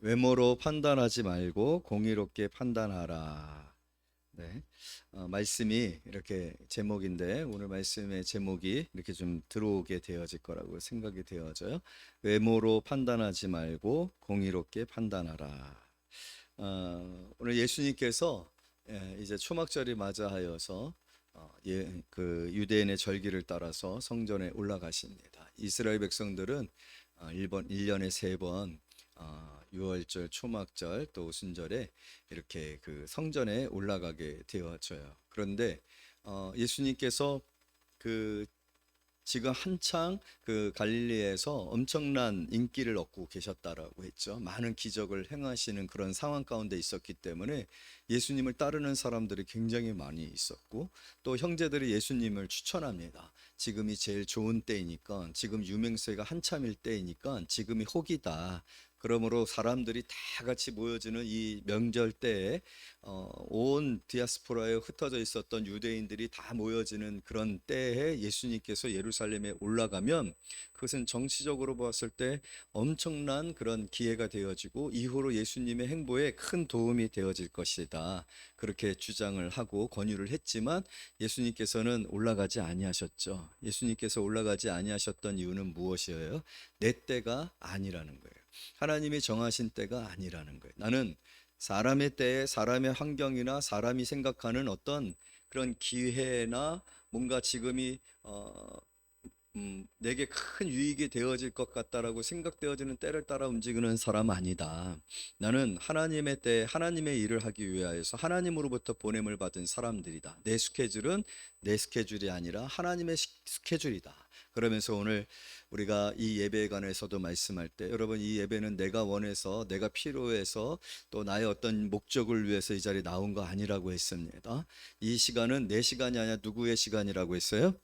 외모로 판단하지 말고 공의롭게 판단하라. 네. 말씀이 이렇게 제목인데 오늘 말씀의 제목이 이렇게 좀 들어오게 되어질 거라고 생각이 되어져요. 외모로 판단하지 말고 공의롭게 판단하라. 오늘 예수님께서 이제 초막절이 맞아하여서 그 유대인의 절기를 따라서 성전에 올라가십니다. 이스라엘 백성들은 1년에 3번 유월절, 초막절 또 오순절에 이렇게 그 성전에 올라가게 되어져요. 그런데 예수님께서 그 지금 한창 그 갈릴리에서 엄청난 인기를 얻고 계셨다라고 했죠. 많은 기적을 행하시는 그런 상황 가운데 있었기 때문에 예수님을 따르는 사람들이 굉장히 많이 있었고, 또 형제들이 예수님을 추천합니다. 지금이 제일 좋은 때이니까, 지금 유명세가 한참일 때이니까 지금이 혹이다. 그러므로 사람들이 다 같이 모여지는 이 명절 때에 온 디아스포라에 흩어져 있었던 유대인들이 다 모여지는 그런 때에 예수님께서 예루살렘에 올라가면 그것은 정치적으로 봤을 때 엄청난 그런 기회가 되어지고 이후로 예수님의 행보에 큰 도움이 되어질 것이다. 그렇게 주장을 하고 권유를 했지만 예수님께서는 올라가지 아니하셨죠. 예수님께서 올라가지 아니하셨던 이유는 무엇이에요? 내 때가 아니라는 거예요. 하나님이 정하신 때가 아니라는 거예요. 나는 사람의 때에 사람의 환경이나 사람이 생각하는 어떤 그런 기회나 뭔가 지금이 내게 큰 유익이 되어질 것 같다라고 생각되어지는 때를 따라 움직이는 사람 아니다. 나는 하나님의 때 하나님의 일을 하기 위하여서 하나님으로부터 보냄을 받은 사람들이다. 내 스케줄은 내 스케줄이 아니라 하나님의 스케줄이다. 그러면서 오늘 우리가 이 예배에 관해서도 말씀할 때, 여러분, 이 예배는 내가 원해서 내가 필요해서 또 나의 어떤 목적을 위해서 이 자리에 나온 거 아니라고 했습니다. 이 시간은 내 시간이 아니라 누구의 시간이라고 했어요?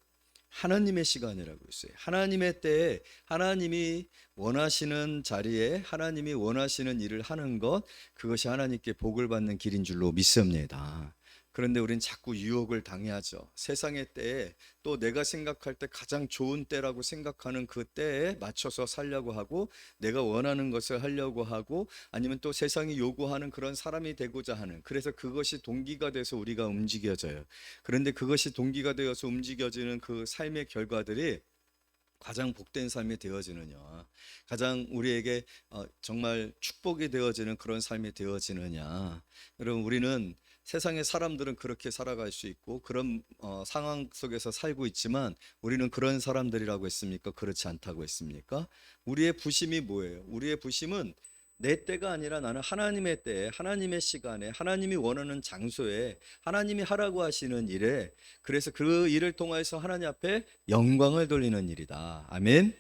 하나님의 시간이라고 했어요. 하나님의 때에 하나님이 원하시는 자리에 하나님이 원하시는 일을 하는 것, 그것이 하나님께 복을 받는 길인 줄로 믿습니다. 그런데 우린 자꾸 유혹을 당해하죠. 세상의 때에 또 내가 생각할 때 가장 좋은 때라고 생각하는 그 때에 맞춰서 살려고 하고, 내가 원하는 것을 하려고 하고, 아니면 또 세상이 요구하는 그런 사람이 되고자 하는, 그래서 그것이 동기가 돼서 우리가 움직여져요. 그런데 그것이 동기가 되어서 움직여지는 그 삶의 결과들이 가장 복된 삶이 되어지느냐, 가장 우리에게 정말 축복이 되어지는 그런 삶이 되어지느냐. 여러분, 우리는 세상의 사람들은 그렇게 살아갈 수 있고 그런 상황 속에서 살고 있지만 우리는 그런 사람들이라고 했습니까? 그렇지 않다고 했습니까? 우리의 부심이 뭐예요? 우리의 부심은 내 때가 아니라 나는 하나님의 때에, 하나님의 시간에, 하나님이 원하는 장소에, 하나님이 하라고 하시는 일에, 그래서 그 일을 통해서 하나님 앞에 영광을 돌리는 일이다. 아멘.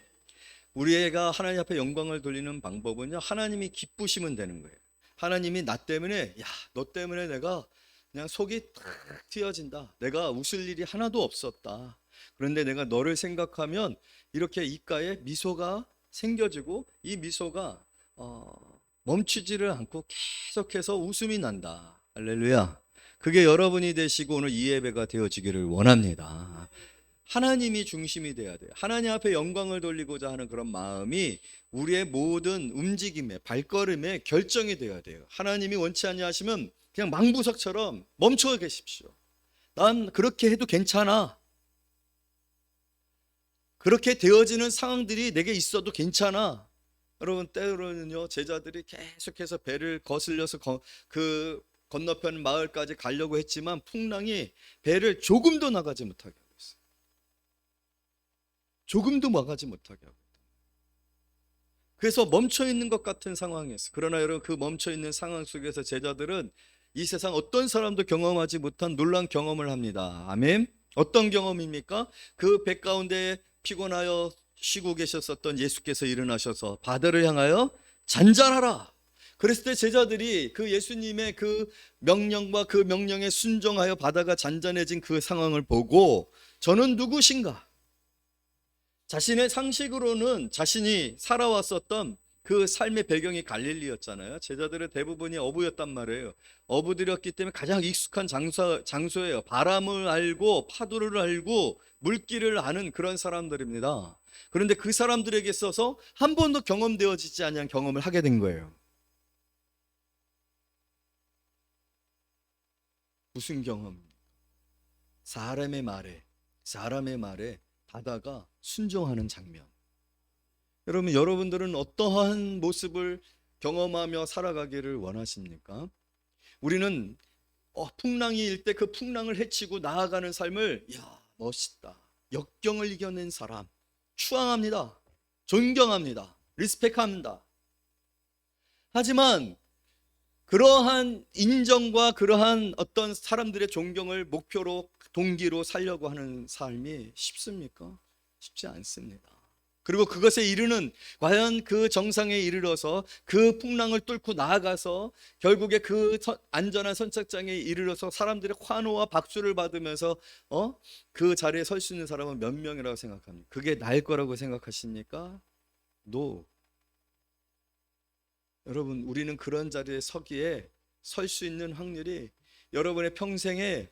우리가 하나님 앞에 영광을 돌리는 방법은요, 하나님이 기쁘시면 되는 거예요. 하나님이 나 때문에, 야, 너 때문에 내가 그냥 속이 탁 튀어진다. 내가 웃을 일이 하나도 없었다. 그런데 내가 너를 생각하면 이렇게 입가에 미소가 생겨지고, 이 미소가 멈추지를 않고 계속해서 웃음이 난다. 할렐루야. 그게 여러분이 되시고 오늘 이 예배가 되어지기를 원합니다. 하나님이 중심이 돼야 돼요. 하나님 앞에 영광을 돌리고자 하는 그런 마음이 우리의 모든 움직임의 발걸음의 결정이 돼야 돼요. 하나님이 원치 아니하시면 그냥 망부석처럼 멈춰 계십시오. 난 그렇게 해도 괜찮아. 그렇게 되어지는 상황들이 내게 있어도 괜찮아. 여러분, 때로는요, 제자들이 계속해서 배를 거슬려서 그 건너편 마을까지 가려고 했지만 풍랑이 배를 조금도 나가지 못하게 하고 있어요. 조금도 나가지 못하게 하고 있다. 그래서 멈춰 있는 것 같은 상황이었어요. 그러나 여러분, 그 멈춰 있는 상황 속에서 제자들은 이 세상 어떤 사람도 경험하지 못한 놀라운 경험을 합니다. 아멘. 어떤 경험입니까? 그 배 가운데 피곤하여 쉬고 계셨었던 예수께서 일어나셔서 바다를 향하여 잔잔하라. 그랬을 때 제자들이 그 예수님의 그 명령과 그 명령에 순종하여 바다가 잔잔해진 그 상황을 보고, 저는 누구신가? 자신의 상식으로는 자신이 살아왔었던 그 삶의 배경이 갈릴리였잖아요. 제자들의 대부분이 어부였단 말이에요. 어부들이었기 때문에 가장 익숙한 장소예요. 바람을 알고 파도를 알고 물길을 아는 그런 사람들입니다. 그런데 그 사람들에게 있어서 한 번도 경험되어지지 않은 경험을 하게 된 거예요. 무슨 경험? 사람의 말에 바다가 순종하는 장면. 여러분, 여러분들은 어떠한 모습을 경험하며 살아가기를 원하십니까? 우리는 풍랑이 일 때 그 풍랑을 헤치고 나아가는 삶을, 멋있다, 역경을 이겨낸 사람 추앙합니다. 존경합니다. 리스펙합니다. 하지만 그러한 인정과 그러한 어떤 사람들의 존경을 목표로, 동기로 살려고 하는 삶이 쉽습니까? 쉽지 않습니다. 그리고 그것에 이르는, 과연 그 정상에 이르러서 그 풍랑을 뚫고 나아가서 결국에 그 안전한 선착장에 이르러서 사람들의 환호와 박수를 받으면서 그 자리에 설 수 있는 사람은 몇 명이라고 생각합니까? 그게 나일 거라고 생각하십니까? No. 여러분, 우리는 그런 자리에 서기에, 설 수 있는 확률이 여러분의 평생에,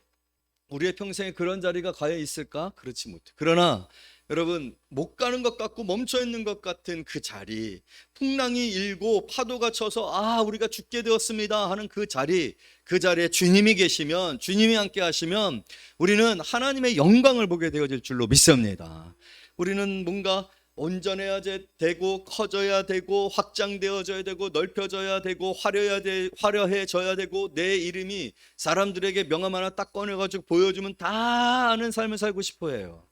우리의 평생에 그런 자리가 과연 있을까? 그렇지 못해. 그러나 여러분, 못 가는 것 같고 멈춰 있는 것 같은 그 자리, 풍랑이 일고 파도가 쳐서 우리가 죽게 되었습니다 하는 그 자리, 그 자리에 주님이 계시면, 주님이 함께 하시면 우리는 하나님의 영광을 보게 되어질 줄로 믿습니다. 우리는 뭔가 온전해야 되고, 커져야 되고, 확장되어져야 되고, 넓혀져야 되고, 화려해져야 되고, 내 이름이 사람들에게 명함 하나 딱 꺼내가지고 보여주면 다 아는 삶을 살고 싶어 해요.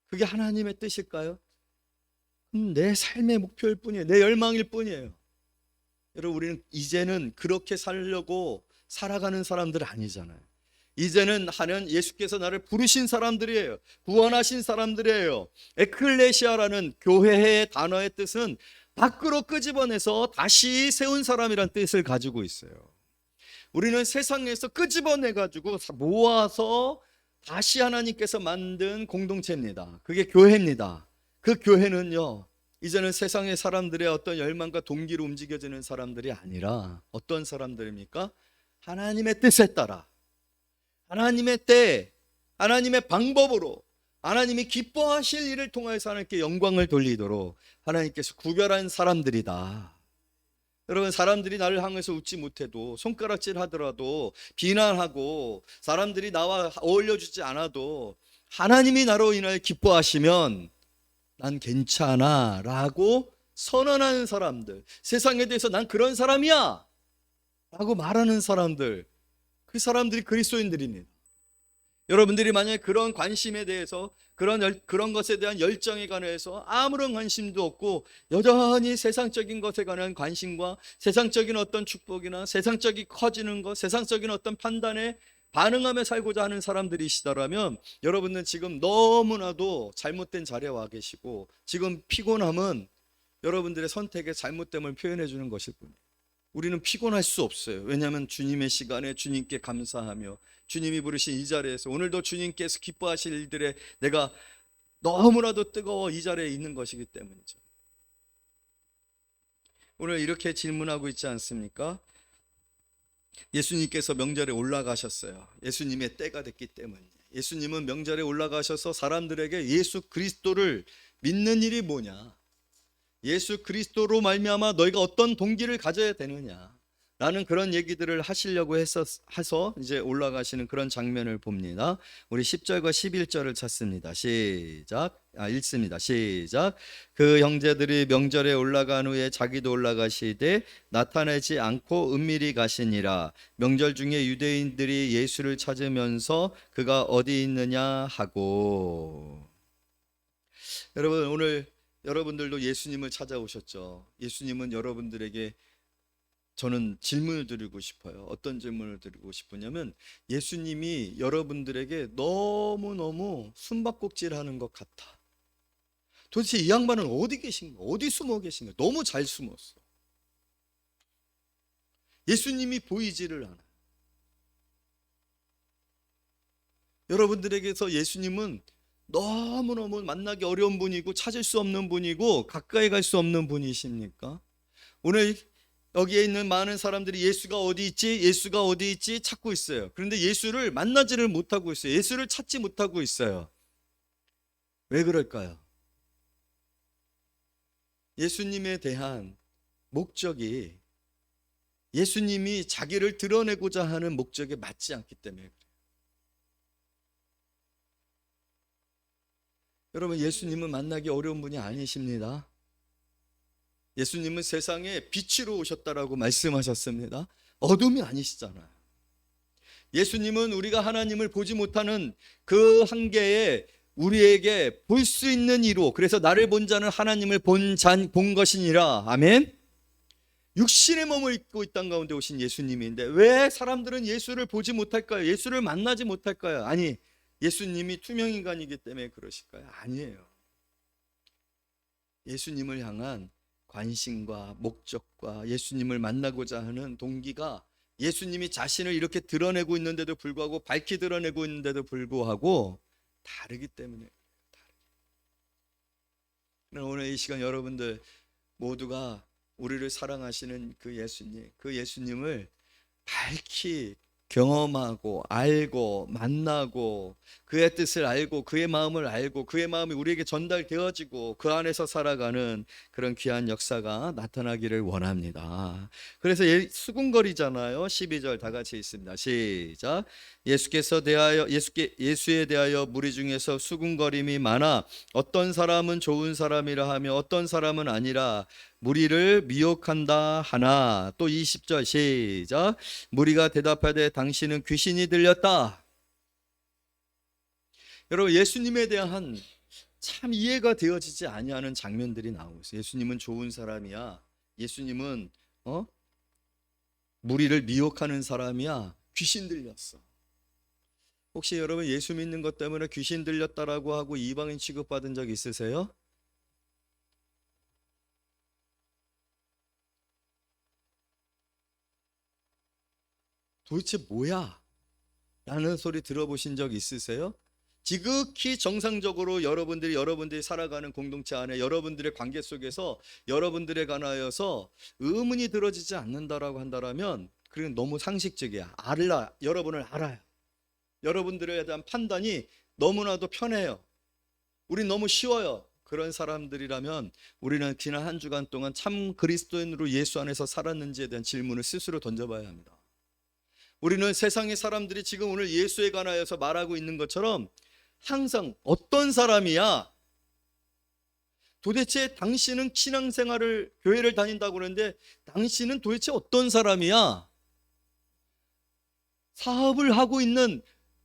그게 하나님의 뜻일까요? 내 삶의 목표일 뿐이에요. 내 열망일 뿐이에요. 여러분, 우리는 이제는 그렇게 살려고 살아가는 사람들 아니잖아요. 이제는 예수께서 나를 부르신 사람들이에요. 구원하신 사람들이에요. 에클레시아라는 교회의 단어의 뜻은 밖으로 끄집어내서 다시 세운 사람이란 뜻을 가지고 있어요. 우리는 세상에서 끄집어내가지고 모아서 다시 하나님께서 만든 공동체입니다. 그게 교회입니다. 그 교회는요, 이제는 세상의 사람들의 어떤 열망과 동기로 움직여지는 사람들이 아니라 어떤 사람들입니까? 하나님의 뜻에 따라, 하나님의 때, 하나님의 방법으로, 하나님이 기뻐하실 일을 통해서 하나님께 영광을 돌리도록 하나님께서 구별한 사람들이다. 여러분, 사람들이 나를 향해서 웃지 못해도, 손가락질 하더라도, 비난하고 사람들이 나와 어울려주지 않아도 하나님이 나로 인하여 기뻐하시면 난 괜찮아 라고 선언하는 사람들, 세상에 대해서 난 그런 사람이야 라고 말하는 사람들, 그 사람들이 그리스도인들입니다. 여러분들이 만약에 그런 관심에 대해서, 그런 것에 대한 열정에 관해서 아무런 관심도 없고 여전히 세상적인 것에 관한 관심과 세상적인 어떤 축복이나 세상적인 커지는 것, 세상적인 어떤 판단에 반응하며 살고자 하는 사람들이시더라면 여러분은 지금 너무나도 잘못된 자리에 와 계시고, 지금 피곤함은 여러분들의 선택의 잘못됨을 표현해 주는 것일 뿐이에요. 우리는 피곤할 수 없어요. 왜냐하면 주님의 시간에 주님께 감사하며 주님이 부르신 이 자리에서 오늘도 주님께서 기뻐하실 일들에 내가 너무나도 뜨거워 이 자리에 있는 것이기 때문이죠. 오늘 이렇게 질문하고 있지 않습니까? 예수님께서 명절에 올라가셨어요. 예수님의 때가 됐기 때문에. 예수님은 명절에 올라가셔서 사람들에게 예수 그리스도를 믿는 일이 뭐냐, 예수 그리스도로 말미암아 너희가 어떤 동기를 가져야 되느냐 라는 그런 얘기들을 하시려고 해서 이제 올라가시는 그런 장면을 봅니다. 우리 10절과 11절을 찾습니다. 읽습니다. 시작. 그 형제들이 명절에 올라간 후에 자기도 올라가시되 나타내지 않고 은밀히 가시니라. 명절 중에 유대인들이 예수를 찾으면서 그가 어디 있느냐 하고. 여러분, 오늘 여러분들도 예수님을 찾아오셨죠. 예수님은 여러분들에게, 저는 질문을 드리고 싶어요. 어떤 질문을 드리고 싶으냐면, 예수님이 여러분들에게 너무너무 숨바꼭질하는 것 같아. 도대체 이 양반은 어디 계신가? 어디 숨어 계신가? 너무 잘 숨었어. 예수님이 보이지를 않아요. 여러분들에게서 예수님은 너무너무 만나기 어려운 분이고 찾을 수 없는 분이고 가까이 갈 수 없는 분이십니까? 오늘 여기에 있는 많은 사람들이 예수가 어디 있지? 예수가 어디 있지? 찾고 있어요. 그런데 예수를 만나지를 못하고 있어요. 예수를 찾지 못하고 있어요. 왜 그럴까요? 예수님에 대한 목적이 예수님이 자기를 드러내고자 하는 목적에 맞지 않기 때문에 그래요. 여러분, 예수님은 만나기 어려운 분이 아니십니다. 예수님은 세상에 빛으로 오셨다라고 말씀하셨습니다. 어둠이 아니시잖아요. 예수님은 우리가 하나님을 보지 못하는 그 한계에 우리에게 볼 수 있는 이로, 그래서 나를 본 자는 하나님을 본 것이니라. 아멘. 육신의 몸을 입고 이 땅 가운데 오신 예수님인데 왜 사람들은 예수를 보지 못할까요? 예수를 만나지 못할까요? 아니, 예수님이 투명인간이기 때문에 그러실까요? 아니에요. 예수님을 향한 관심과 목적과 예수님을 만나고자 하는 동기가 예수님이 자신을 이렇게 드러내고 있는데도 불구하고, 밝히 드러내고 있는데도 불구하고 다르기 때문에. 오늘 이 시간 여러분들 모두가 우리를 사랑하시는 그 예수님을 밝히 경험하고 알고 만나고 그의 뜻을 알고 그의 마음을 알고 그의 마음이 우리에게 전달되어지고 그 안에서 살아가는 그런 귀한 역사가 나타나기를 원합니다. 그래서 수군거리잖아요. 12절 다 같이 있습니다. 시작. 예수에 대하여 무리 중에서 수군거림이 많아 어떤 사람은 좋은 사람이라 하며 어떤 사람은 아니라 무리를 미혹한다 하나. 또 20절 시작. 무리가 대답하되 당신은 귀신이 들렸다. 여러분, 예수님에 대한 참 이해가 되어지지 아니하는 장면들이 나오고 있어요. 예수님은 좋은 사람이야. 예수님은 무리를 미혹하는 사람이야. 귀신 들렸어. 혹시 여러분 예수 믿는 것 때문에 귀신 들렸다라고 하고 이방인 취급받은 적 있으세요? 도대체 뭐야? 라는 소리 들어보신 적 있으세요? 지극히 정상적으로 여러분들이 살아가는 공동체 안에 여러분들의 관계 속에서 여러분들에 관하여서 의문이 들어지지 않는다라고 한다면 그건 너무 상식적이야. 여러분을 알아요. 여러분들에 대한 판단이 너무나도 편해요. 우린 너무 쉬워요. 그런 사람들이라면 우리는 지난 한 주간 동안 참 그리스도인으로 예수 안에서 살았는지에 대한 질문을 스스로 던져봐야 합니다. 우리는 세상의 사람들이 지금 오늘 예수에 관하여서 말하고 있는 것처럼 항상 어떤 사람이야? 도대체 당신은 신앙생활을 교회를 다닌다고 그러는데 당신은 도대체 어떤 사람이야? 사업을 하고 있는,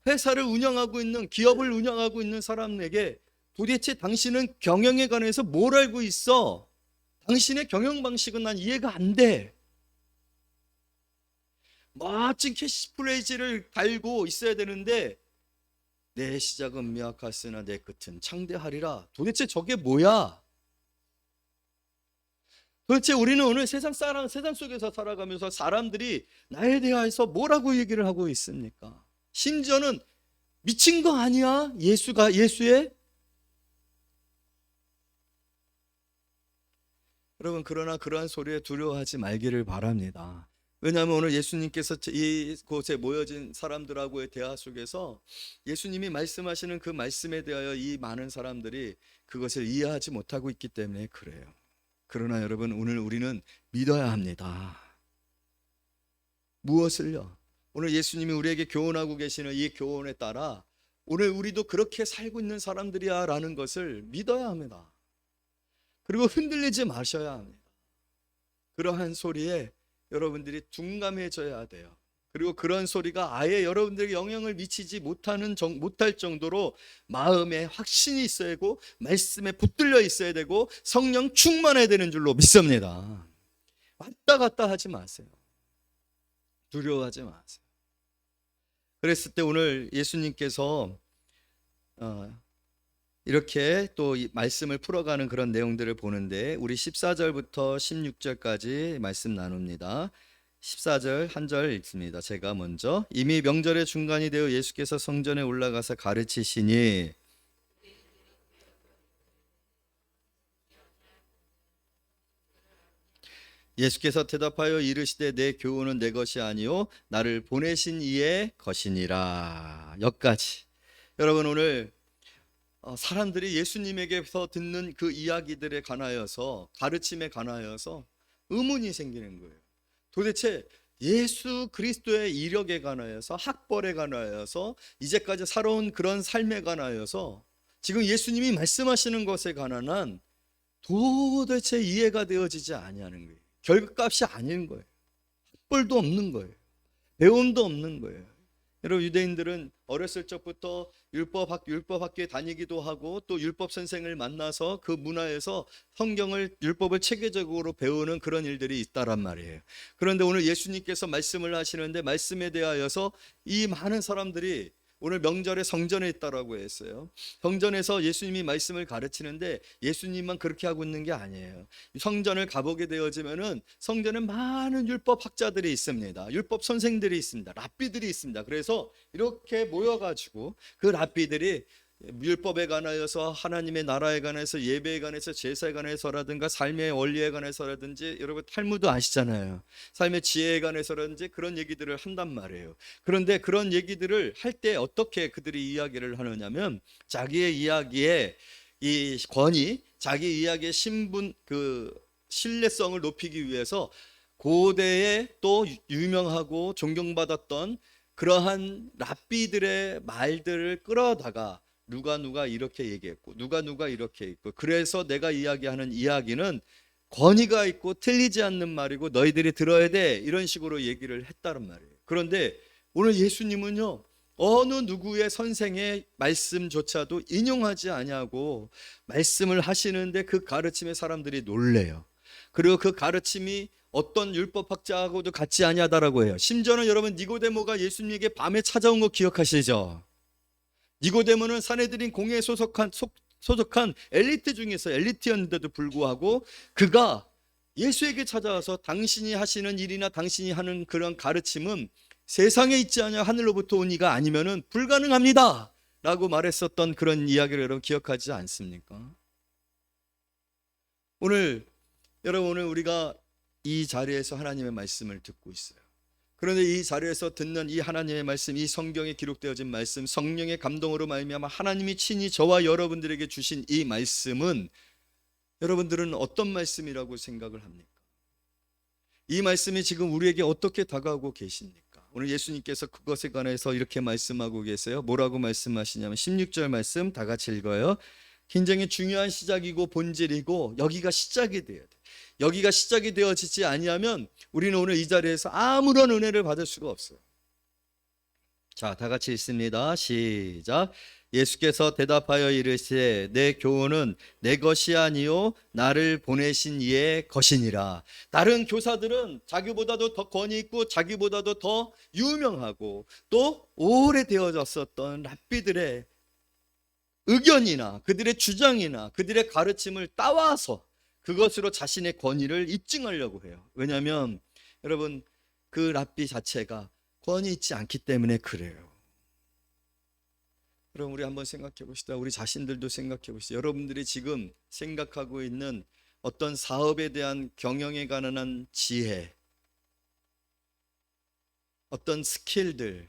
회사를 운영하고 있는, 기업을 운영하고 있는 사람에게 도대체 당신은 경영에 관해서 뭘 알고 있어? 당신의 경영 방식은 난 이해가 안 돼. 멋진 캐시프레이즈를 달고 있어야 되는데 내 시작은 미약하으나 내 끝은 창대하리라. 도대체 저게 뭐야? 도대체 우리는 오늘 세상 속에서 살아가면서 사람들이 나에 대해서 뭐라고 얘기를 하고 있습니까? 심지어는 미친 거 아니야? 예수에? 여러분, 그러나 그러한 소리에 두려워하지 말기를 바랍니다. 왜냐하면 오늘 예수님께서 이곳에 모여진 사람들하고의 대화 속에서 예수님이 말씀하시는 그 말씀에 대하여 이 많은 사람들이 그것을 이해하지 못하고 있기 때문에 그래요. 그러나 여러분, 오늘 우리는 믿어야 합니다. 무엇을요? 오늘 예수님이 우리에게 교훈하고 계시는 이 교훈에 따라 오늘 우리도 그렇게 살고 있는 사람들이야 라는 것을 믿어야 합니다. 그리고 흔들리지 마셔야 합니다. 그러한 소리에 여러분들이 둔감해져야 돼요. 그리고 그런 소리가 아예 여러분들에게 영향을 미치지 못할 정도로 마음에 확신이 있어야 되고 말씀에 붙들려 있어야 되고 성령 충만해야 되는 줄로 믿습니다. 왔다 갔다 하지 마세요. 두려워하지 마세요. 그랬을 때 오늘 예수님께서 이렇게 또 말씀을 풀어가는 그런 내용들을 보는데 우리 14절부터 16절까지 말씀 나눕니다. 14절 한 절 읽습니다. 제가 먼저. 이미 명절의 중간이 되어 예수께서 성전에 올라가서 가르치시니 예수께서 대답하여 이르시되 내 교훈은 내 것이 아니요 나를 보내신 이의 것이니라. 여기까지. 여러분, 오늘 사람들이 예수님에게서 듣는 그 이야기들에 관하여서, 가르침에 관하여서 의문이 생기는 거예요. 도대체 예수 그리스도의 이력에 관하여서, 학벌에 관하여서, 이제까지 살아온 그런 삶에 관하여서, 지금 예수님이 말씀하시는 것에 관한 한 도대체 이해가 되어지지 아니하는 거예요. 결국값이 아닌 거예요. 학벌도 없는 거예요. 배움도 없는 거예요. 여러분, 유대인들은 어렸을 적부터 율법 학교에 다니기도 하고, 또 율법 선생을 만나서 그 문화에서 성경을, 율법을 체계적으로 배우는 그런 일들이 있다란 말이에요. 그런데 오늘 예수님께서 말씀을 하시는데, 말씀에 대하여서 이 많은 사람들이 오늘 명절에 성전에 있다라고 했어요. 성전에서 예수님이 말씀을 가르치는데 예수님만 그렇게 하고 있는 게 아니에요. 성전을 가보게 되어지면은 성전에 많은 율법 학자들이 있습니다. 율법 선생들이 있습니다. 랍비들이 있습니다. 그래서 이렇게 모여가지고 그 랍비들이 율법에 관하여서, 하나님의 나라에 관해서, 예배에 관해서, 제사에 관해서라든가, 삶의 원리에 관해서라든지, 여러분 탈무드 아시잖아요. 삶의 지혜에 관해서라든지 그런 얘기들을 한단 말이에요. 그런데 그런 얘기들을 할 때 어떻게 그들이 이야기를 하느냐면, 자기의 이야기의 이 권위, 자기 이야기의 신분, 그 신뢰성을 높이기 위해서 고대에 또 유명하고 존경받았던 그러한 랍비들의 말들을 끌어다가 누가 이렇게 얘기했고, 누가 이렇게 했고, 그래서 내가 이야기하는 이야기는 권위가 있고 틀리지 않는 말이고 너희들이 들어야 돼, 이런 식으로 얘기를 했다는 말이에요. 그런데 오늘 예수님은요, 어느 누구의 선생의 말씀조차도 인용하지 아니하고 말씀을 하시는데 그 가르침에 사람들이 놀래요. 그리고 그 가르침이 어떤 율법학자하고도 같지 아니하다라고 해요. 심지어는 여러분, 니고데모가 예수님에게 밤에 찾아온 거 기억하시죠? 니고데모는 산헤드린 공회에 소속한 엘리트 중에서 엘리트였는데도 불구하고 그가 예수에게 찾아와서 당신이 하시는 일이나 당신이 하는 그런 가르침은 세상에 있지 않아 하늘로부터 온 이가 아니면은 불가능합니다 라고 말했었던 그런 이야기를 여러분 기억하지 않습니까? 여러분 오늘 우리가 이 자리에서 하나님의 말씀을 듣고 있어요. 그런데 이 자리에서 듣는 이 하나님의 말씀, 이 성경에 기록되어진 말씀, 성령의 감동으로 말미암아 하나님이 친히 저와 여러분들에게 주신 이 말씀은 여러분들은 어떤 말씀이라고 생각을 합니까? 이 말씀이 지금 우리에게 어떻게 다가오고 계십니까? 오늘 예수님께서 그것에 관해서 이렇게 말씀하고 계세요. 뭐라고 말씀하시냐면 16절 말씀 다 같이 읽어요. 굉장히 중요한 시작이고 본질이고 여기가 시작이 돼야 돼. 여기가 시작이 되어지지 아니하면 우리는 오늘 이 자리에서 아무런 은혜를 받을 수가 없어요. 자, 다 같이 읽습니다. 시작. 예수께서 대답하여 이르시되 내 교훈은 내 것이 아니요 나를 보내신 이의 것이니라. 다른 교사들은 자기보다도 더 권위 있고 자기보다도 더 유명하고 또 오래되어졌었던 랍비들의 의견이나 그들의 주장이나 그들의 가르침을 따와서 그것으로 자신의 권위를 입증하려고 해요. 왜냐하면 여러분, 그 랍비 자체가 권위 있지 않기 때문에 그래요. 여러분, 우리 한번 생각해 봅시다. 우리 자신들도 생각해 봅시다. 여러분들이 지금 생각하고 있는 어떤 사업에 대한 경영에 관한 지혜, 어떤 스킬들,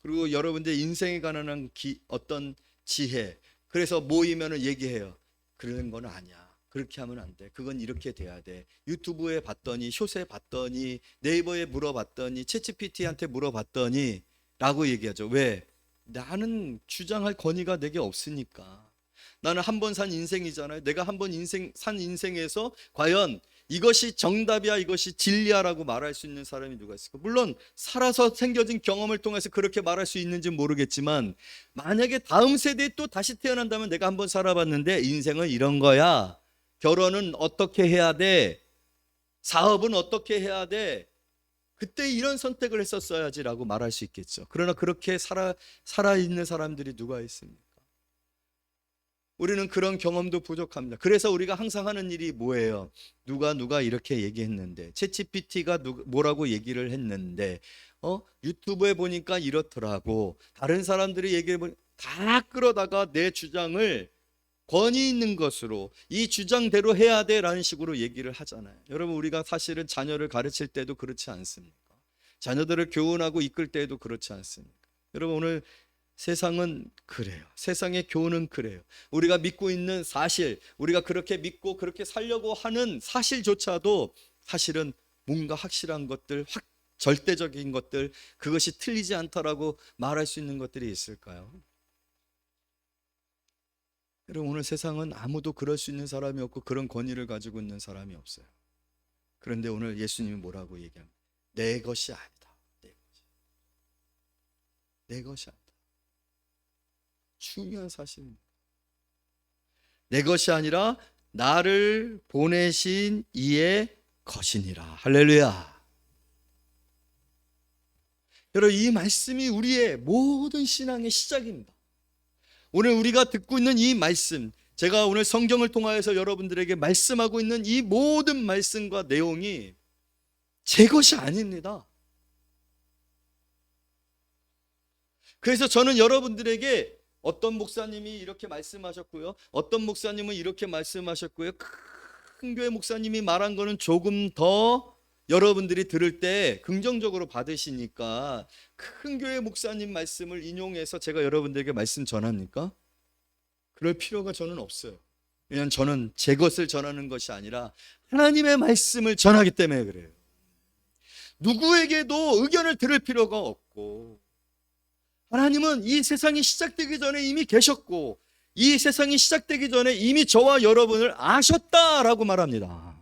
그리고 여러분들의 인생에 관한 어떤 지혜, 그래서 모이면 얘기해요. 그런 건 아니야. 그렇게 하면 안 돼. 그건 이렇게 돼야 돼. 유튜브에 봤더니, 숏에 봤더니, 네이버에 물어봤더니, 챗GPT한테 물어봤더니 라고 얘기하죠. 왜? 나는 주장할 권위가 내게 없으니까. 나는 한 번 산 인생이잖아요. 내가 한 번 산 인생에서 과연 이것이 정답이야, 이것이 진리야라고 말할 수 있는 사람이 누가 있을까? 물론 살아서 생겨진 경험을 통해서 그렇게 말할 수 있는지 모르겠지만, 만약에 다음 세대에 또 다시 태어난다면 내가 한번 살아봤는데 인생은 이런 거야. 결혼은 어떻게 해야 돼? 사업은 어떻게 해야 돼? 그때 이런 선택을 했었어야지라고 말할 수 있겠죠. 그러나 그렇게 살아있는 사람들이 누가 있습니까? 우리는 그런 경험도 부족합니다. 그래서 우리가 항상 하는 일이 뭐예요? 누가 이렇게 얘기했는데, 챗GPT가 뭐라고 얘기를 했는데, 유튜브에 보니까 이렇더라고, 다른 사람들이 얘기해 보니 다 끌어다가 내 주장을 권위 있는 것으로 이 주장대로 해야 돼라는 식으로 얘기를 하잖아요. 여러분, 우리가 사실은 자녀를 가르칠 때도 그렇지 않습니까? 자녀들을 교훈하고 이끌 때도 그렇지 않습니까? 여러분, 오늘 세상은 그래요. 세상의 교훈은 그래요. 우리가 믿고 있는 사실, 우리가 그렇게 믿고 그렇게 살려고 하는 사실조차도 사실은 뭔가 확실한 것들, 절대적인 것들, 그것이 틀리지 않다라고 말할 수 있는 것들이 있을까요? 여러분, 오늘 세상은 아무도 그럴 수 있는 사람이 없고 그런 권위를 가지고 있는 사람이 없어요. 그런데 오늘 예수님이 뭐라고 얘기합니까? 내 것이 아니다. 내 것이 아니다. 중요한 사실입니다. 내 것이 아니라 나를 보내신 이의 것이니라. 할렐루야. 여러분, 이 말씀이 우리의 모든 신앙의 시작입니다. 오늘 우리가 듣고 있는 이 말씀, 제가 오늘 성경을 통하여서 여러분들에게 말씀하고 있는 이 모든 말씀과 내용이 제 것이 아닙니다. 그래서 저는 여러분들에게 어떤 목사님이 이렇게 말씀하셨고요, 어떤 목사님은 이렇게 말씀하셨고요, 큰 교회 목사님이 말한 거는 조금 더 여러분들이 들을 때 긍정적으로 받으시니까 큰 교회 목사님 말씀을 인용해서 제가 여러분들에게 말씀 전합니까? 그럴 필요가 저는 없어요. 왜냐하면 저는 제 것을 전하는 것이 아니라 하나님의 말씀을 전하기 때문에 그래요. 누구에게도 의견을 들을 필요가 없고, 하나님은 이 세상이 시작되기 전에 이미 계셨고, 이 세상이 시작되기 전에 이미 저와 여러분을 아셨다라고 말합니다.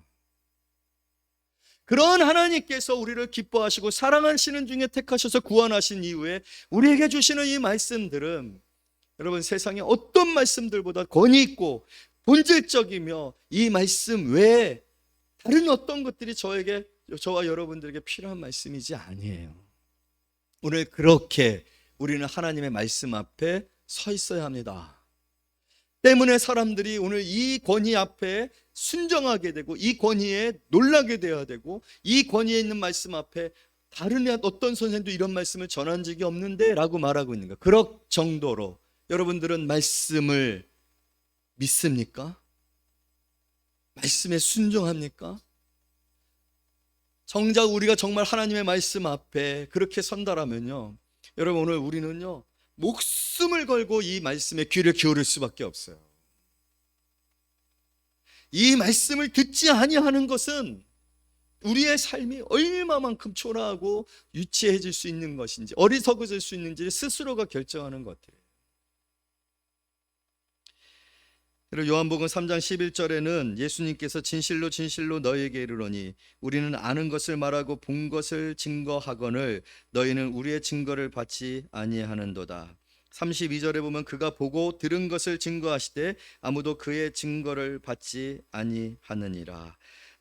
그런 하나님께서 우리를 기뻐하시고 사랑하시는 중에 택하셔서 구원하신 이후에 우리에게 주시는 이 말씀들은 여러분, 세상의 어떤 말씀들보다 권위 있고 본질적이며 이 말씀 외에 다른 어떤 것들이 저와 여러분들에게 필요한 말씀이지 아니에요. 오늘 그렇게 우리는 하나님의 말씀 앞에 서 있어야 합니다. 때문에 사람들이 오늘 이 권위 앞에 순정하게 되고, 이 권위에 놀라게 되어야 되고, 이 권위에 있는 말씀 앞에 다른 어떤 선생도 이런 말씀을 전한 적이 없는데 라고 말하고 있는 거예요. 그럴 정도로 여러분들은 말씀을 믿습니까? 말씀에 순종합니까? 정작 우리가 정말 하나님의 말씀 앞에 그렇게 선다라면요, 여러분, 오늘 우리는요 목숨을 걸고 이 말씀에 귀를 기울일 수밖에 없어요. 이 말씀을 듣지 아니하는 것은 우리의 삶이 얼마만큼 초라하고 유치해질 수 있는 것인지, 어리석어질 수 있는지 스스로가 결정하는 것들이에요. 그리고 요한복음 3장 11절에는 예수님께서 진실로 진실로 너희에게 이르노니 우리는 아는 것을 말하고 본 것을 증거하거늘 너희는 우리의 증거를 받지 아니하는도다. 32절에 보면 그가 보고 들은 것을 증거하시되 아무도 그의 증거를 받지 아니하느니라.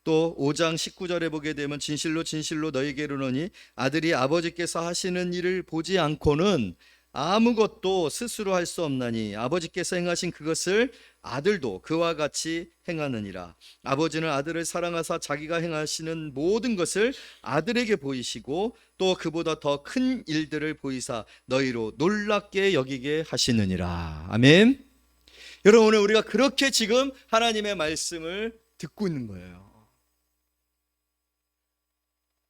또 5장 19절에 보게 되면 진실로 진실로 너희에게 이르노니 아들이 아버지께서 하시는 일을 보지 않고는 아무것도 스스로 할 수 없나니 아버지께서 행하신 그것을 아들도 그와 같이 행하느니라. 아버지는 아들을 사랑하사 자기가 행하시는 모든 것을 아들에게 보이시고 또 그보다 더 큰 일들을 보이사 너희로 놀랍게 여기게 하시느니라. 아멘. 여러분, 오늘 우리가 그렇게 지금 하나님의 말씀을 듣고 있는 거예요.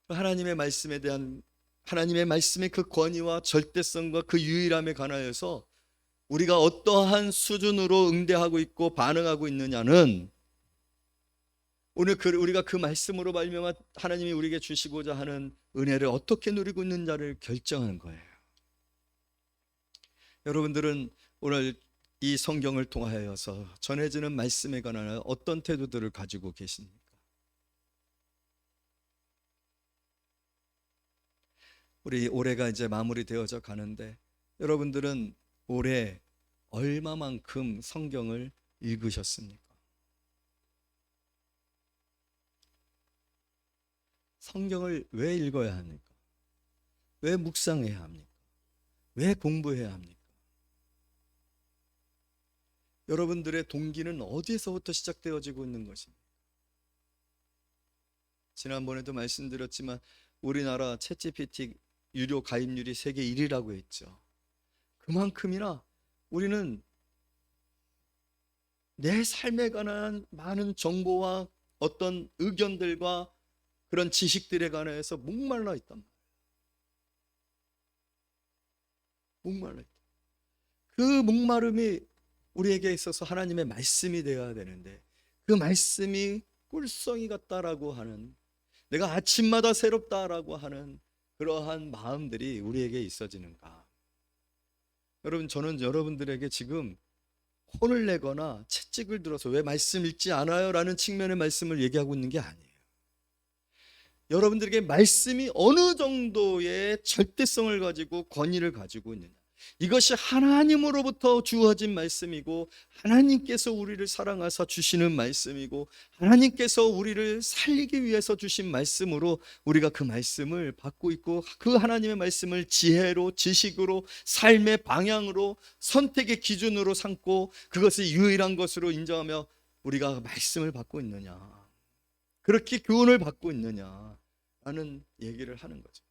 하나님의 말씀에 대한, 하나님의 말씀의 그 권위와 절대성과 그 유일함에 관하여서 우리가 어떠한 수준으로 응대하고 있고 반응하고 있느냐는 오늘 우리가 그 말씀으로 말미암아 하나님이 우리에게 주시고자 하는 은혜를 어떻게 누리고 있는지를 결정하는 거예요. 여러분들은 오늘 이 성경을 통하여서 전해지는 말씀에 관한 어떤 태도들을 가지고 계십니까? 우리 올해가 이제 마무리되어져 가는데 여러분들은 올해 얼마만큼 성경을 읽으셨습니까? 성경을 왜 읽어야 합니까? 왜 묵상해야 합니까? 왜 공부해야 합니까? 여러분들의 동기는 어디에서부터 시작되어지고 있는 것입니까? 지난번에도 말씀드렸지만 우리나라 챗GPT 유료 가입률이 세계 1위라고 했죠. 그만큼이나 우리는 내 삶에 관한 많은 정보와 어떤 의견들과 그런 지식들에 관해서 목말라 있단 말이에요. 목말라 있다. 그 목마름이 우리에게 있어서 하나님의 말씀이 되어야 되는데 그 말씀이 꿀성이 같다라고 하는, 내가 아침마다 새롭다라고 하는 그러한 마음들이 우리에게 있어지는가? 여러분, 저는 여러분들에게 지금 혼을 내거나 채찍을 들어서 왜 말씀 읽지 않아요? 라는 측면의 말씀을 얘기하고 있는 게 아니에요. 여러분들에게 말씀이 어느 정도의 절대성을 가지고 권위를 가지고 있느냐, 이것이 하나님으로부터 주어진 말씀이고 하나님께서 우리를 사랑하사 주시는 말씀이고 하나님께서 우리를 살리기 위해서 주신 말씀으로 우리가 그 말씀을 받고 있고, 그 하나님의 말씀을 지혜로, 지식으로, 삶의 방향으로, 선택의 기준으로 삼고 그것을 유일한 것으로 인정하며 우리가 말씀을 받고 있느냐, 그렇게 교훈을 받고 있느냐 라는 얘기를 하는 거죠.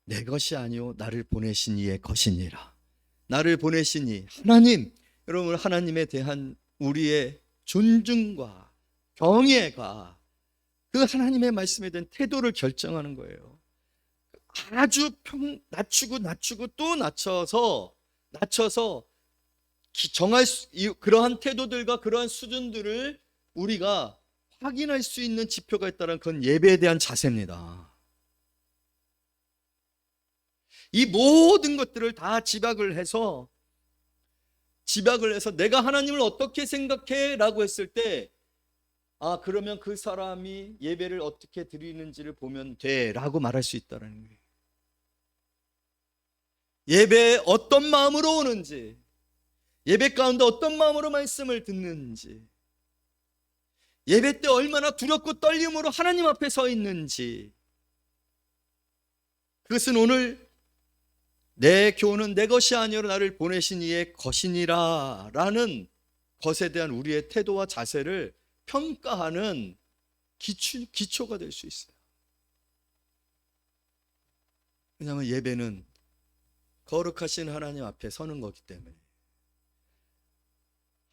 내 것이 아니요 나를 보내신 이의 것이니라. 나를 보내신 이 하나님, 여러분, 하나님에 대한 우리의 존중과 경외가 그 하나님의 말씀에 대한 태도를 결정하는 거예요. 아주 낮추고 또 낮춰서 정할 그러한 태도들과 그러한 수준들을 우리가 확인할 수 있는 지표가 있다는, 그건 예배에 대한 자세입니다. 이 모든 것들을 다 집약을 해서 내가 하나님을 어떻게 생각해? 라고 했을 때, 그러면 그 사람이 예배를 어떻게 드리는지를 보면 돼 라고 말할 수 있다는 거예요. 예배에 어떤 마음으로 오는지, 예배 가운데 어떤 마음으로 말씀을 듣는지, 예배 때 얼마나 두렵고 떨림으로 하나님 앞에 서 있는지, 그것은 오늘 내 교훈은 내 것이 아니라 나를 보내신 이의 것이니라 라는 것에 대한 우리의 태도와 자세를 평가하는 기초가 될 수 있어요. 왜냐하면 예배는 거룩하신 하나님 앞에 서는 거기 때문에,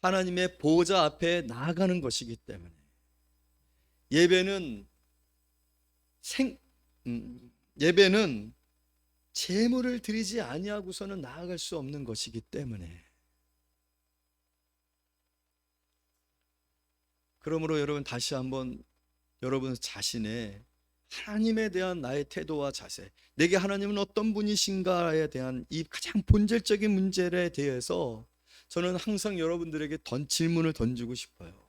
하나님의 보호자 앞에 나아가는 것이기 때문에, 예배는 제물을 드리지 아니하고서는 나아갈 수 없는 것이기 때문에, 그러므로 여러분, 다시 한번 여러분 자신의 하나님에 대한 나의 태도와 자세, 내게 하나님은 어떤 분이신가에 대한 이 가장 본질적인 문제에 대해서 저는 항상 여러분들에게 질문을 던지고 싶어요.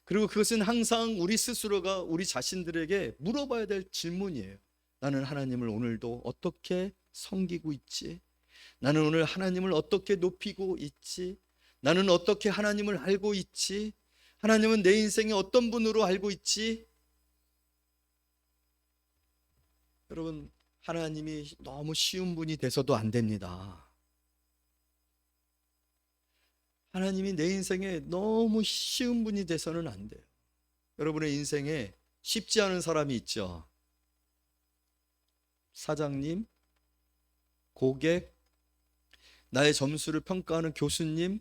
그리고 그것은 항상 우리 스스로가 우리 자신들에게 물어봐야 될 질문이에요. 나는 하나님을 오늘도 어떻게 섬기고 있지? 나는 오늘 하나님을 어떻게 높이고 있지? 나는 어떻게 하나님을 알고 있지? 하나님은 내 인생에 어떤 분으로 알고 있지? 여러분, 하나님이 너무 쉬운 분이 돼서도 안 됩니다. 하나님이 내 인생에 너무 쉬운 분이 돼서는 안 돼요. 여러분의 인생에 쉽지 않은 사람이 있죠. 사장님, 고객, 나의 점수를 평가하는 교수님,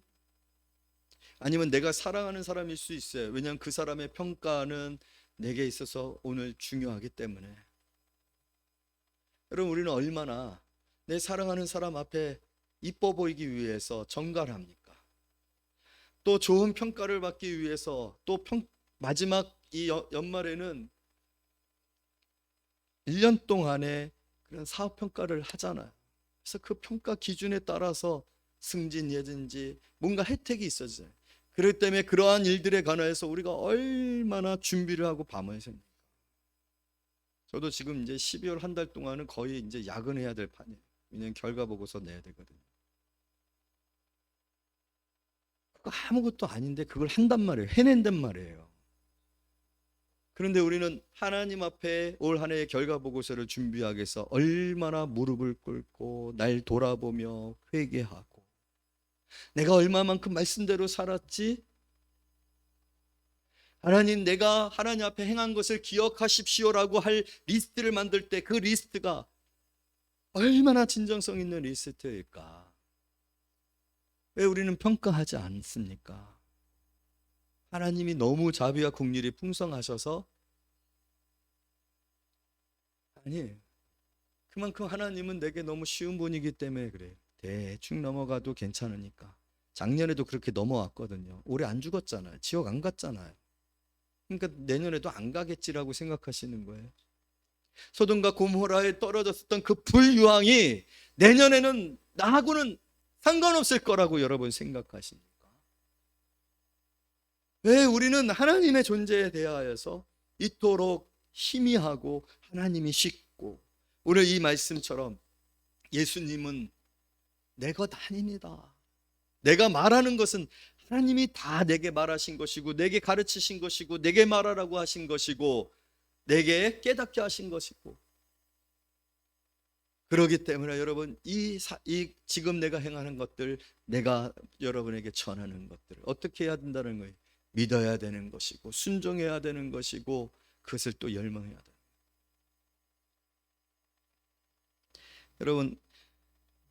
아니면 내가 사랑하는 사람일 수 있어요. 왜냐하면 그 사람의 평가는 내게 있어서 오늘 중요하기 때문에. 여러분, 우리는 얼마나 내 사랑하는 사람 앞에 이뻐 보이기 위해서 정갈합니까? 또 좋은 평가를 받기 위해서, 또 마지막 이 연말에는 1년 동안에 그런 사업 평가를 하잖아요. 그래서 그 평가 기준에 따라서 승진이든지 뭔가 혜택이 있어져요. 그렇기 때문에 그러한 일들에 관해서 우리가 얼마나 준비를 하고 밤을 샙니까? 저도 지금 이제 12월 한 달 동안은 거의 이제 야근해야 될 판이에요. 왜냐면 결과 보고서 내야 되거든요. 그거 아무것도 아닌데 그걸 한단 말이에요. 해낸단 말이에요. 그런데 우리는 하나님 앞에 올 한 해의 결과 보고서를 준비하기 위해서 얼마나 무릎을 꿇고 날 돌아보며 회개하고, 내가 얼마만큼 말씀대로 살았지? 하나님, 내가 하나님 앞에 행한 것을 기억하십시오라고 할 리스트를 만들 때 그 리스트가 얼마나 진정성 있는 리스트일까? 왜 우리는 평가하지 않습니까? 하나님이 너무 자비와 긍휼이 풍성하셔서, 아니, 그만큼 하나님은 내게 너무 쉬운 분이기 때문에 그래요. 대충 넘어가도 괜찮으니까. 작년에도 그렇게 넘어왔거든요. 올해 안 죽었잖아요. 지옥 안 갔잖아요. 그러니까 내년에도 안 가겠지라고 생각하시는 거예요. 소돔과 고모라에 떨어졌었던 그 불유황이 내년에는 나하고는 상관없을 거라고 여러분 생각하십니까? 왜 우리는 하나님의 존재에 대하여서 이토록 희미하고 하나님이 쉽고, 오늘 이 말씀처럼 예수님은 내 것 아닙니다. 내가 말하는 것은 하나님이 다 내게 말하신 것이고, 내게 가르치신 것이고, 내게 말하라고 하신 것이고, 내게 깨닫게 하신 것이고, 그렇기 때문에 여러분 이 지금 내가 행하는 것들, 내가 여러분에게 전하는 것들을 어떻게 해야 된다는 거예요. 믿어야 되는 것이고, 순종해야 되는 것이고, 그것을 또 열망해야 돼요. 여러분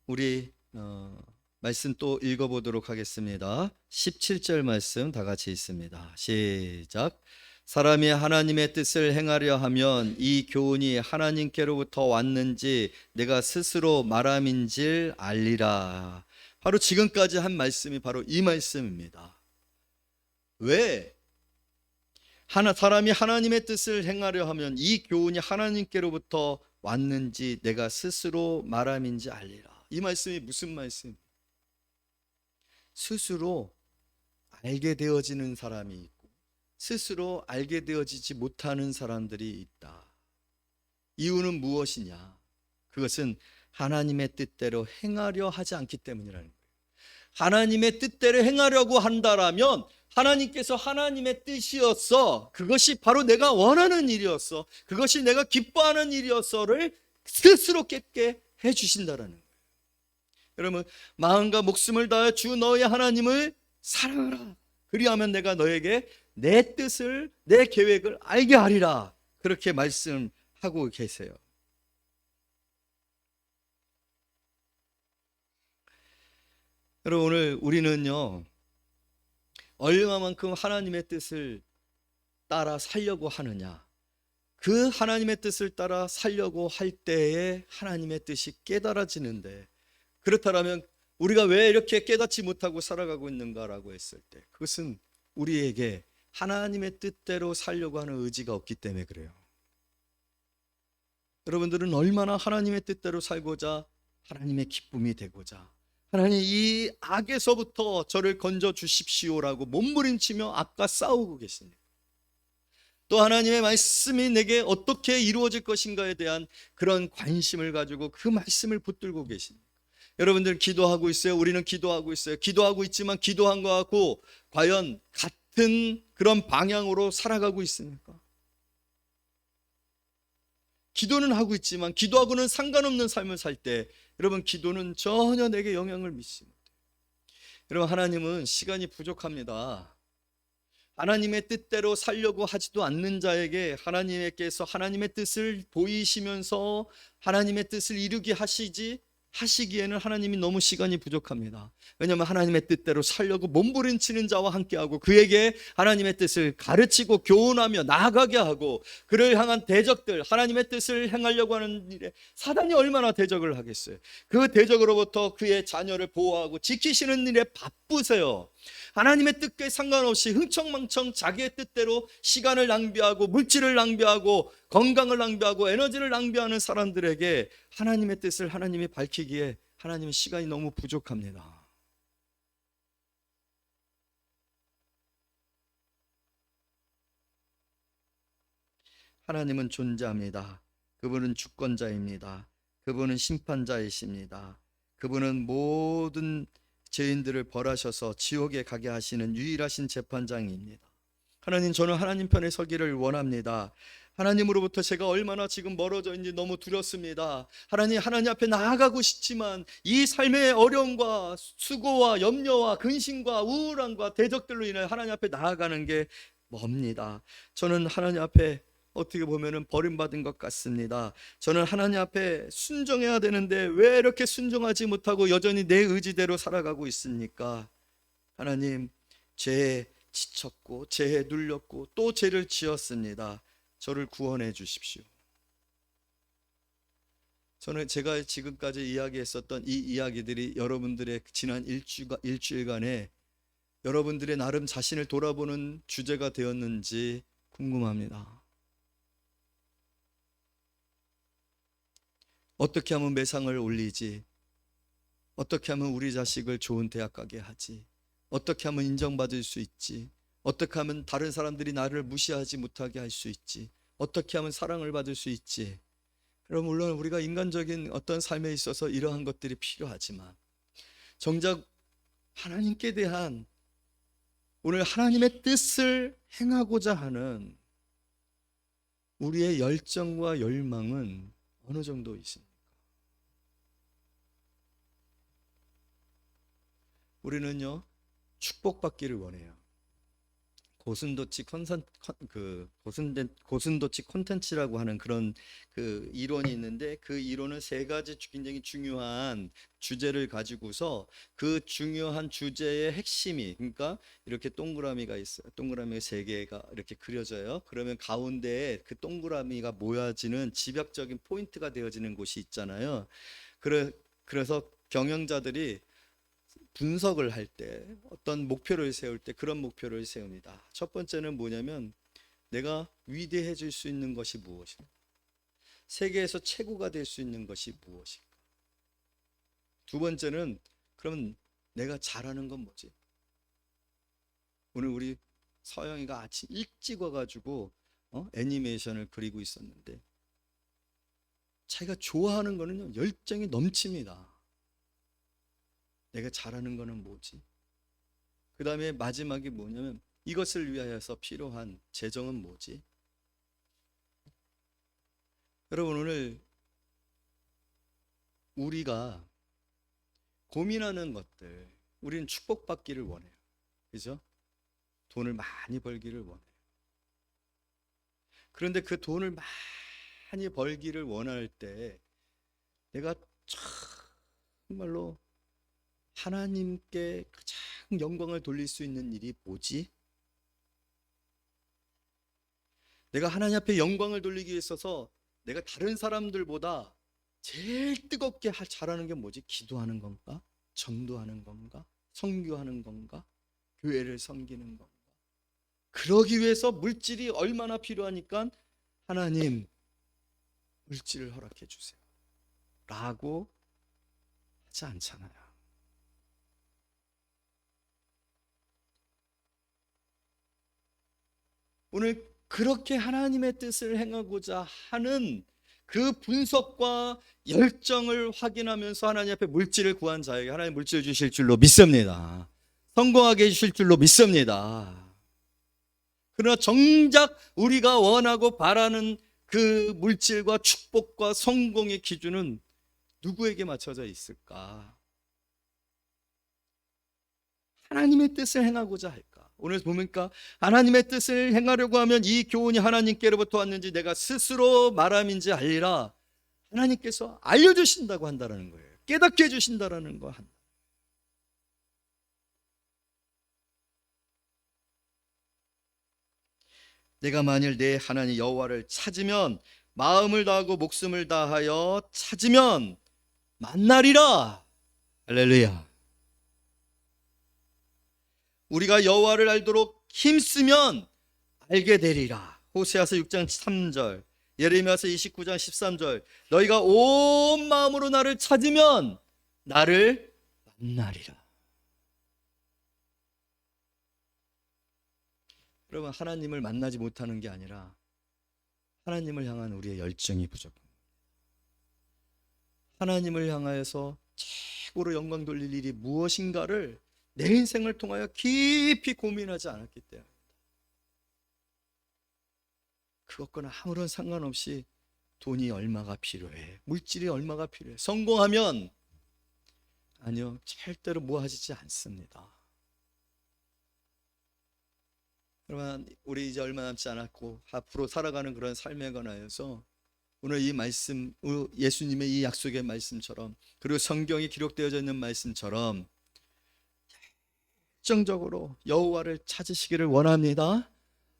우리 말씀 또 읽어보도록 하겠습니다. 17절 말씀 다 같이 읽습니다. 시작. 사람이 하나님의 뜻을 행하려 하면 이 교훈이 하나님께로부터 왔는지 내가 스스로 말함인질 알리라. 바로 지금까지 한 말씀이 바로 이 말씀입니다. 왜 사람이 하나님의 뜻을 행하려 하면 이 교훈이 하나님께로부터 왔는지 내가 스스로 말함인지 알리라. 이 말씀이 무슨 말씀? 스스로 알게 되어지는 사람이 있고 스스로 알게 되어지지 못하는 사람들이 있다. 이유는 무엇이냐? 그것은 하나님의 뜻대로 행하려 하지 않기 때문이라는 거예요. 하나님의 뜻대로 행하려고 한다라면 하나님께서 하나님의 뜻이었어, 그것이 바로 내가 원하는 일이었어, 그것이 내가 기뻐하는 일이었어를 스스로 깨닫게 해주신다라는 거예요. 여러분 마음과 목숨을 다해 주 너의 하나님을 사랑하라. 그리하면 내가 너에게 내 뜻을, 내 계획을 알게 하리라. 그렇게 말씀하고 계세요. 여러분 오늘 우리는요 얼마만큼 하나님의 뜻을 따라 살려고 하느냐, 그 하나님의 뜻을 따라 살려고 할 때에 하나님의 뜻이 깨달아지는데, 그렇다면 우리가 왜 이렇게 깨닫지 못하고 살아가고 있는가라고 했을 때 그것은 우리에게 하나님의 뜻대로 살려고 하는 의지가 없기 때문에 그래요. 여러분들은 얼마나 하나님의 뜻대로 살고자, 하나님의 기쁨이 되고자, 하나님 이 악에서부터 저를 건져 주십시오라고 몸부림치며 악과 싸우고 계십니까? 또 하나님의 말씀이 내게 어떻게 이루어질 것인가에 대한 그런 관심을 가지고 그 말씀을 붙들고 계십니까? 여러분들 기도하고 있어요. 우리는 기도하고 있어요. 기도하고 있지만 기도한 거하고 과연 같은 그런 방향으로 살아가고 있습니까? 기도는 하고 있지만 기도하고는 상관없는 삶을 살 때 여러분 기도는 전혀 내게 영향을 미치지 못해요. 여러분 하나님은 시간이 부족합니다. 하나님의 뜻대로 살려고 하지도 않는 자에게 하나님께서 하나님의 뜻을 보이시면서 하나님의 뜻을 이루게 하시기에는 하나님이 너무 시간이 부족합니다. 왜냐하면 하나님의 뜻대로 살려고 몸부림치는 자와 함께하고 그에게 하나님의 뜻을 가르치고 교훈하며 나아가게 하고 그를 향한 대적들, 하나님의 뜻을 행하려고 하는 일에 사단이 얼마나 대적을 하겠어요. 그 대적으로부터 그의 자녀를 보호하고 지키시는 일에 바쁘세요. 하나님의 뜻과 상관없이 흥청망청 자기의 뜻대로 시간을 낭비하고 물질을 낭비하고 건강을 낭비하고 에너지를 낭비하는 사람들에게 하나님의 뜻을 하나님이 밝히기에 하나님의 시간이 너무 부족합니다. 하나님은 존재합니다. 그분은 주권자입니다. 그분은 심판자이십니다. 그분은 모든 죄인들을 벌하셔서 지옥에 가게 하시는 유일하신 재판장입니다. 하나님, 저는 하나님 편에 서기를 원합니다. 하나님으로부터 제가 얼마나 지금 멀어져 있는지 너무 두렵습니다. 하나님 앞에 나아가고 싶지만 이 삶의 어려움과 수고와 염려와 근심과 우울함과 대적들로 인해 하나님 앞에 나아가는 게 멉니다. 저는 하나님 앞에 어떻게 보면 버림받은 것 같습니다. 저는 하나님 앞에 순종해야 되는데 왜 이렇게 순종하지 못하고 여전히 내 의지대로 살아가고 있습니까? 하나님, 죄에 지쳤고 죄에 눌렸고 또 죄를 지었습니다. 저를 구원해 주십시오. 저는 제가 지금까지 이야기했었던 이 이야기들이 여러분들의 지난 일주일간에 여러분들의 나름 자신을 돌아보는 주제가 되었는지 궁금합니다. 어떻게 하면 매상을 올리지? 어떻게 하면 우리 자식을 좋은 대학 가게 하지? 어떻게 하면 인정받을 수 있지? 어떻게 하면 다른 사람들이 나를 무시하지 못하게 할 수 있지? 어떻게 하면 사랑을 받을 수 있지? 그럼 물론 우리가 인간적인 어떤 삶에 있어서 이러한 것들이 필요하지만 정작 하나님께 대한 오늘 하나님의 뜻을 행하고자 하는 우리의 열정과 열망은 어느 정도 있습니까? 우리는요, 축복받기를 원해요. 고슴도치 콘텐츠라고 하는 그런 그 이론이 있는데, 그 이론은 세 가지 굉장히 중요한 주제를 가지고서 그 중요한 주제의 핵심이, 그러니까 이렇게 동그라미가 있어요. 동그라미 세 개가 이렇게 그려져요. 그러면 가운데에 그 동그라미가 모여지는 집약적인 포인트가 되어지는 곳이 있잖아요. 그래서 경영자들이 분석을 할 때 어떤 목표를 세울 때 그런 목표를 세웁니다. 첫 번째는 뭐냐면 내가 위대해질 수 있는 것이 무엇인가? 세계에서 최고가 될 수 있는 것이 무엇인가? 두 번째는 그럼 내가 잘하는 건 뭐지? 오늘 우리 서영이가 아침 일찍 와가지고 애니메이션을 그리고 있었는데 자기가 좋아하는 거는요, 열정이 넘칩니다. 내가 잘하는 거는 뭐지? 그 다음에 마지막이 뭐냐면 이것을 위하여서 필요한 재정은 뭐지? 여러분, 오늘 우리가 고민하는 것들, 우리는 축복받기를 원해요. 그죠? 돈을 많이 벌기를 원해요. 그런데 그 돈을 많이 벌기를 원할 때 내가 정말로 하나님께 가장 영광을 돌릴 수 있는 일이 뭐지? 내가 하나님 앞에 영광을 돌리기 위해 있어서 내가 다른 사람들보다 제일 뜨겁게 잘하는 게 뭐지? 기도하는 건가? 전도하는 건가? 선교하는 건가? 교회를 섬기는 건가? 그러기 위해서 물질이 얼마나 필요하니까 하나님 물질을 허락해 주세요 라고 하지 않잖아요. 오늘 그렇게 하나님의 뜻을 행하고자 하는 그 분석과 열정을 확인하면서 하나님 앞에 물질을 구한 자에게 하나님 물질을 주실 줄로 믿습니다. 성공하게 해주실 줄로 믿습니다. 그러나 정작 우리가 원하고 바라는 그 물질과 축복과 성공의 기준은 누구에게 맞춰져 있을까? 하나님의 뜻을 행하고자 할까? 오늘 보니까 하나님의 뜻을 행하려고 하면 이 교훈이 하나님께로부터 왔는지 내가 스스로 말함인지 아니라 하나님께서 알려주신다고 한다는 거예요. 깨닫게 해주신다는 거. 내가 만일 내 하나님 여호와를 찾으면 마음을 다하고 목숨을 다하여 찾으면 만나리라. 할렐루야. 우리가 여호와를 알도록 힘쓰면 알게 되리라. 호세아서 6장 3절, 예레미야서 29장 13절, 너희가 온 마음으로 나를 찾으면 나를 만나리라. 여러분, 하나님을 만나지 못하는 게 아니라 하나님을 향한 우리의 열정이 부족합니다. 하나님을 향하여서 최고로 영광 돌릴 일이 무엇인가를 내 인생을 통하여 깊이 고민하지 않았기 때문에 그것과는 아무런 상관없이 돈이 얼마가 필요해, 물질이 얼마가 필요해, 성공하면 아니요, 절대로 모아지지 않습니다. 여러분, 우리 이제 얼마 남지 않았고 앞으로 살아가는 그런 삶에 관하여서 오늘 이 말씀, 예수님의 이 약속의 말씀처럼, 그리고 성경에 기록되어져 있는 말씀처럼 열정적으로 여호와를 찾으시기를 원합니다.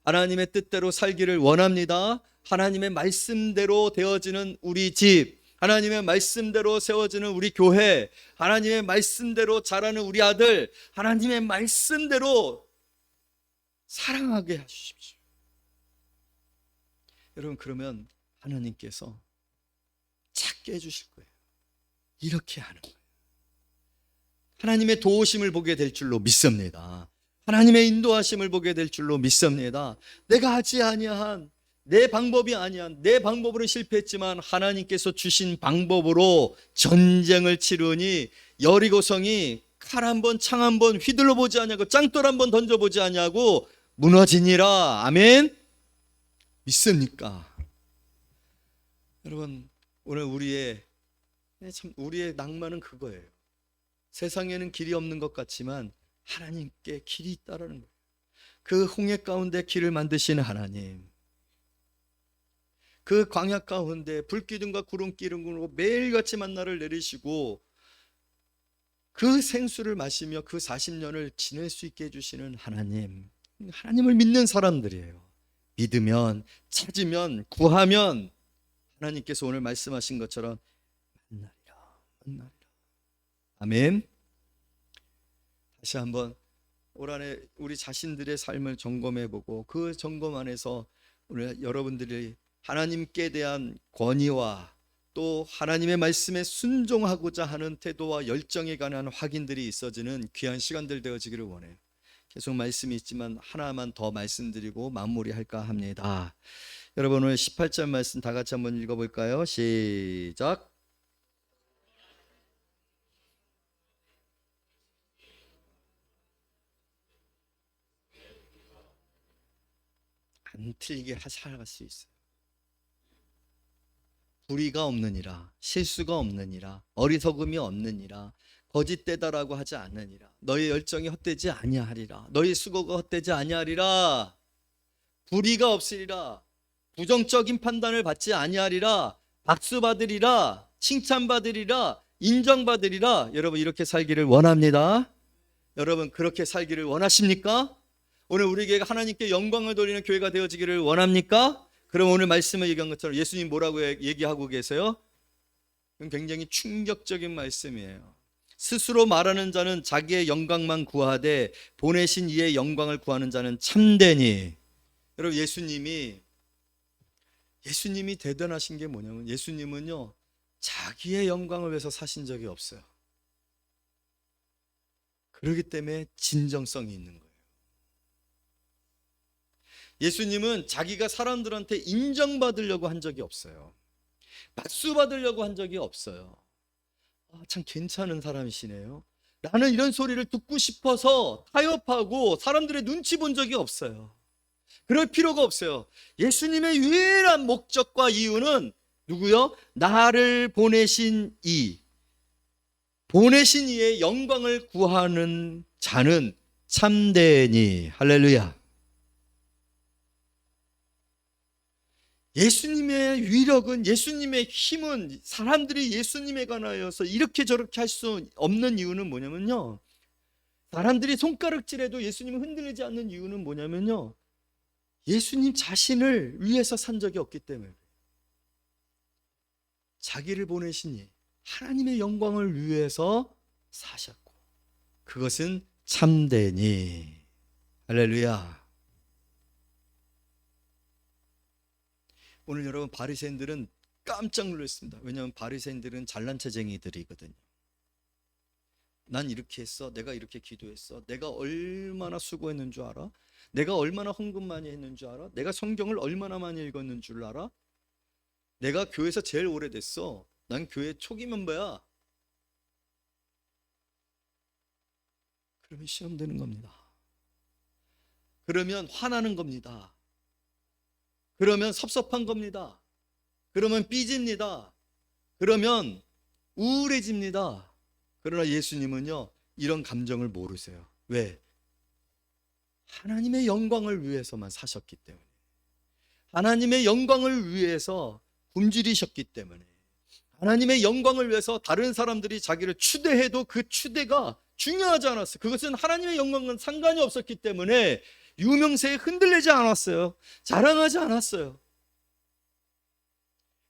하나님의 뜻대로 살기를 원합니다. 하나님의 말씀대로 되어지는 우리 집, 하나님의 말씀대로 세워지는 우리 교회, 하나님의 말씀대로 자라는 우리 아들, 하나님의 말씀대로 사랑하게 하십시오. 여러분, 그러면 하나님께서 찾게 해주실 거예요. 이렇게 하는 거예요. 하나님의 도우심을 보게 될 줄로 믿습니다. 하나님의 인도하심을 보게 될 줄로 믿습니다. 내가 하지 아니한 내 방법이 아니한 내 방법으로 실패했지만 하나님께서 주신 방법으로 전쟁을 치르니 여리고성이 칼 한 번, 창 한 번 휘둘러 보지 아니하고 짱돌 한 번 던져 보지 아니하고 무너지니라. 아멘. 믿습니까? 여러분, 오늘 우리의 낭만은 그거예요. 세상에는 길이 없는 것 같지만 하나님께 길이 있다라는 거예요. 그 홍해 가운데 길을 만드시는 하나님, 그 광야 가운데 불기둥과 구름기둥으로 매일같이 만나를 내리시고 그 생수를 마시며 그 40년을 지낼 수 있게 해주시는 하나님, 하나님을 믿는 사람들이에요. 믿으면, 찾으면, 구하면 하나님께서 오늘 말씀하신 것처럼 만나리라. 아멘. 다시 한번 올 한해 우리 자신들의 삶을 점검해보고 그 점검 안에서 오늘 여러분들이 하나님께 대한 권위와 또 하나님의 말씀에 순종하고자 하는 태도와 열정에 관한 확인들이 있어지는 귀한 시간들 되어지기를 원해요. 계속 말씀이 있지만 하나만 더 말씀드리고 마무리할까 합니다. 여러분, 오늘 18절 말씀 다 같이 한번 읽어볼까요? 시작. 안 틀리게 살아갈 수 있어요. 불의가 없느니라, 실수가 없느니라, 어리석음이 없느니라, 거짓되다라고 하지 않느니라, 너의 열정이 헛되지 아니하리라, 너의 수고가 헛되지 아니하리라, 불의가 없으리라, 부정적인 판단을 받지 아니하리라, 박수 받으리라, 칭찬받으리라, 인정받으리라. 여러분, 이렇게 살기를 원합니다. 여러분, 그렇게 살기를 원하십니까? 오늘 우리 교회가 하나님께 영광을 돌리는 교회가 되어지기를 원합니까? 그럼 오늘 말씀을 얘기한 것처럼 예수님 뭐라고 얘기하고 계세요? 굉장히 충격적인 말씀이에요. 스스로 말하는 자는 자기의 영광만 구하되 보내신 이의 영광을 구하는 자는 참되니. 여러분, 예수님이 대단하신 게 뭐냐면 예수님은요, 자기의 영광을 위해서 사신 적이 없어요. 그렇기 때문에 진정성이 있는 거예요. 예수님은 자기가 사람들한테 인정받으려고 한 적이 없어요. 박수 받으려고 한 적이 없어요. 참 괜찮은 사람이시네요. 나는 이런 소리를 듣고 싶어서 타협하고 사람들의 눈치 본 적이 없어요. 그럴 필요가 없어요. 예수님의 유일한 목적과 이유는 누구요? 나를 보내신 이의 영광을 구하는 자는 참되니. 할렐루야. 예수님의 위력은, 예수님의 힘은 사람들이 예수님에 관하여서 이렇게 저렇게 할 수 없는 이유는 뭐냐면요, 사람들이 손가락질해도 예수님이 흔들리지 않는 이유는 뭐냐면요, 예수님 자신을 위해서 산 적이 없기 때문에. 자기를 보내시니 하나님의 영광을 위해서 사셨고 그것은 참되니. 할렐루야. 오늘 여러분, 바리새인들은 깜짝 놀랐습니다. 왜냐하면 바리새인들은 잘난 체쟁이들이거든요. 난 이렇게 했어, 내가 이렇게 기도했어, 내가 얼마나 수고했는 줄 알아? 내가 얼마나 헌금 많이 했는 줄 알아? 내가 성경을 얼마나 많이 읽었는 줄 알아? 내가 교회에서 제일 오래됐어, 난 교회 초기 멤버야. 그러면 시험 되는 겁니다. 그러면 화나는 겁니다. 그러면 섭섭한 겁니다. 그러면 삐집니다. 그러면 우울해집니다. 그러나 예수님은요, 이런 감정을 모르세요. 왜? 하나님의 영광을 위해서만 사셨기 때문에, 하나님의 영광을 위해서 굶주리셨기 때문에, 하나님의 영광을 위해서 다른 사람들이 자기를 추대해도 그 추대가 중요하지 않았어요. 그것은 하나님의 영광과는 상관이 없었기 때문에 유명세에 흔들리지 않았어요. 자랑하지 않았어요.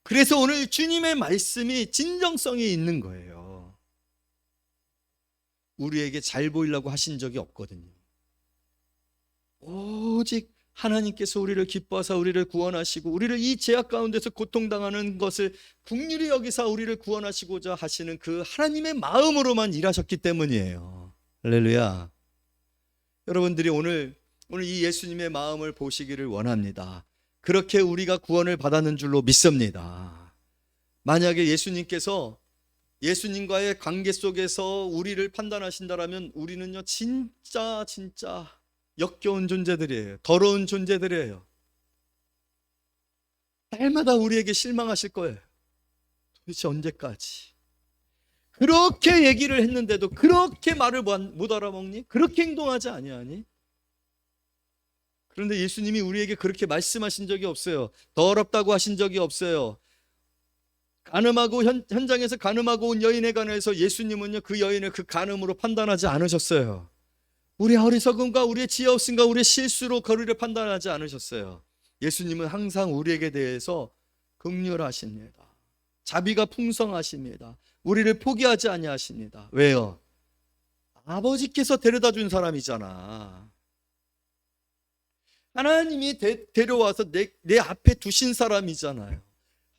그래서 오늘 주님의 말씀이 진정성이 있는 거예요. 우리에게 잘 보이려고 하신 적이 없거든요. 오직 하나님께서 우리를 기뻐하사 우리를 구원하시고 우리를 이 죄악 가운데서 고통당하는 것을 긍휼히 여기사 우리를 구원하시고자 하시는 그 하나님의 마음으로만 일하셨기 때문이에요. 할렐루야. 여러분들이 오늘 이 예수님의 마음을 보시기를 원합니다. 그렇게 우리가 구원을 받았는 줄로 믿습니다. 만약에 예수님과의 관계 속에서 우리를 판단하신다라면 우리는요 진짜 역겨운 존재들이에요. 더러운 존재들이에요. 날마다 우리에게 실망하실 거예요. 도대체 언제까지? 그렇게 얘기를 했는데도 그렇게 말을 못 알아먹니? 그렇게 행동하지 아니하니? 그런데 예수님이 우리에게 그렇게 말씀하신 적이 없어요. 더럽다고 하신 적이 없어요. 간음하고 현장에서 간음하고 온 여인에 관해서 예수님은요 그 여인을 그 간음으로 판단하지 않으셨어요. 우리의 어리석음과 우리의 지혜 없음과 우리의 실수로 거리를 판단하지 않으셨어요. 예수님은 항상 우리에게 대해서 긍휼하십니다. 자비가 풍성하십니다. 우리를 포기하지 아니하십니다. 왜요? 아버지께서 데려다 준 사람이잖아. 하나님이 데려와서 내 앞에 두신 사람이잖아요.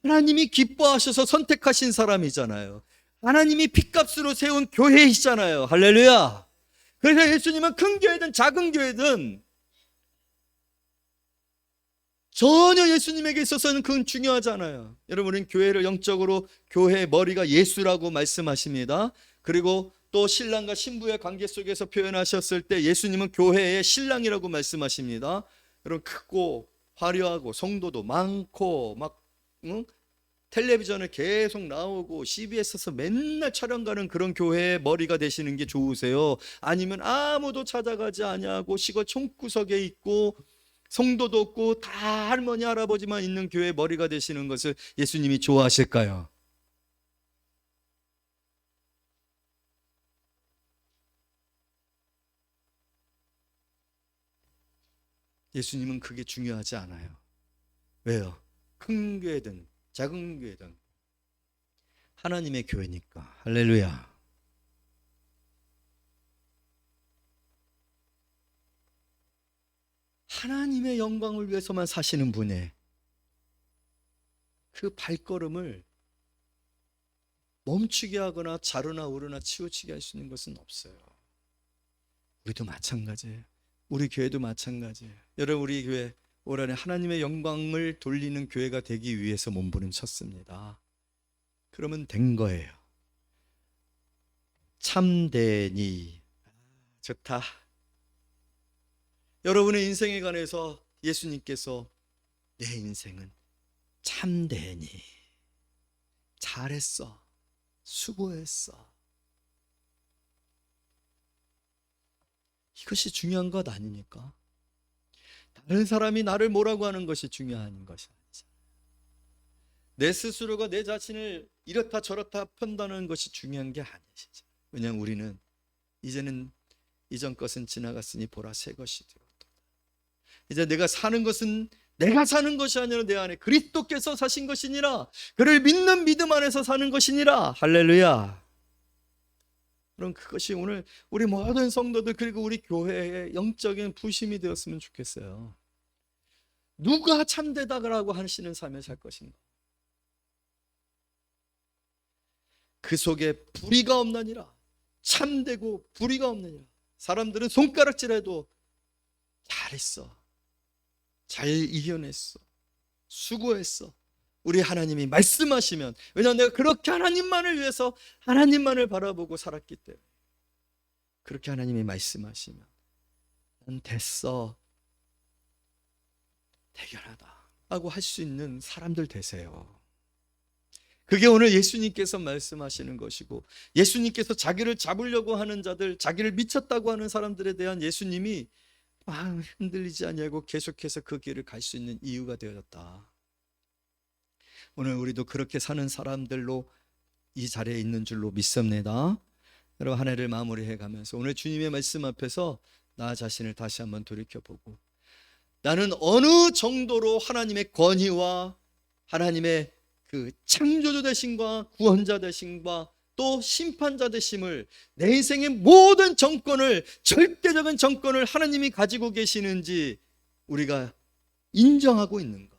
하나님이 기뻐하셔서 선택하신 사람이잖아요. 하나님이 핏값으로 세운 교회이잖아요. 할렐루야. 그래서 예수님은 큰 교회든 작은 교회든 전혀 예수님에게 있어서는 그건 중요하지 않아요. 여러분은 교회를 영적으로 교회의 머리가 예수라고 말씀하십니다. 그리고 또 신랑과 신부의 관계 속에서 표현하셨을 때 예수님은 교회의 신랑이라고 말씀하십니다. 여러분 크고 화려하고 성도도 많고 막 텔레비전에 계속 나오고 CBS에서 맨날 촬영 가는 그런 교회의 머리가 되시는 게 좋으세요? 아니면 아무도 찾아가지 아니하고 시골 총구석에 있고 성도도 없고 다 할머니 할아버지만 있는 교회의 머리가 되시는 것을 예수님이 좋아하실까요? 예수님은 그게 중요하지 않아요. 왜요? 큰 교회든 작은 교회든 하나님의 교회니까. 할렐루야. 하나님의 영광을 위해서만 사시는 분의 그 발걸음을 멈추게 하거나 자르나 오르나 치우치게 할 수 있는 것은 없어요. 우리도 마찬가지예요. 우리 교회도 마찬가지예요. 여러분 우리 교회 올 한해 하나님의 영광을 돌리는 교회가 되기 위해서 몸부림쳤습니다. 그러면 된 거예요. 참되니 좋다. 여러분의 인생에 관해서 예수님께서 내 인생은 참되니 잘했어, 수고했어, 이것이 중요한 것 아닙니까? 다른 사람이 나를 뭐라고 하는 것이 중요한 것이 아니잖아요. 내 스스로가 내 자신을 이렇다 저렇다 판단하는 것이 중요한 게 아니시죠. 왜냐하면 우리는 이제는 이전 것은 지나갔으니 보라 새 것이 되었다. 이제 내가 사는 것은 내가 사는 것이 아니라 내 안에 그리스도께서 사신 것이니라. 그를 믿는 믿음 안에서 사는 것이니라. 할렐루야. 그럼 그것이 오늘 우리 모든 성도들 그리고 우리 교회의 영적인 부심이 되었으면 좋겠어요. 누가 참되다라고 하시는 삶을 살 것인가? 그 속에 불의가 없느니라. 참되고 불의가 없느니라. 사람들은 손가락질해도 잘했어, 잘 이겨냈어, 수고했어. 우리 하나님이 말씀하시면, 왜냐하면 내가 그렇게 하나님만을 위해서 하나님만을 바라보고 살았기 때문에 그렇게 하나님이 말씀하시면 난 됐어, 대견하다 라고 할 수 있는 사람들 되세요. 그게 오늘 예수님께서 말씀하시는 것이고, 예수님께서 자기를 잡으려고 하는 자들, 자기를 미쳤다고 하는 사람들에 대한 예수님이 흔들리지 아니하고 계속해서 그 길을 갈 수 있는 이유가 되어졌다. 오늘 우리도 그렇게 사는 사람들로 이 자리에 있는 줄로 믿습니다. 여러분 한 해를 마무리해 가면서 오늘 주님의 말씀 앞에서 나 자신을 다시 한번 돌이켜보고, 나는 어느 정도로 하나님의 권위와 하나님의 그 창조주 되심과 구원자 되심과 또 심판자 되심을, 내 인생의 모든 정권을, 절대적인 정권을 하나님이 가지고 계시는지 우리가 인정하고 있는가?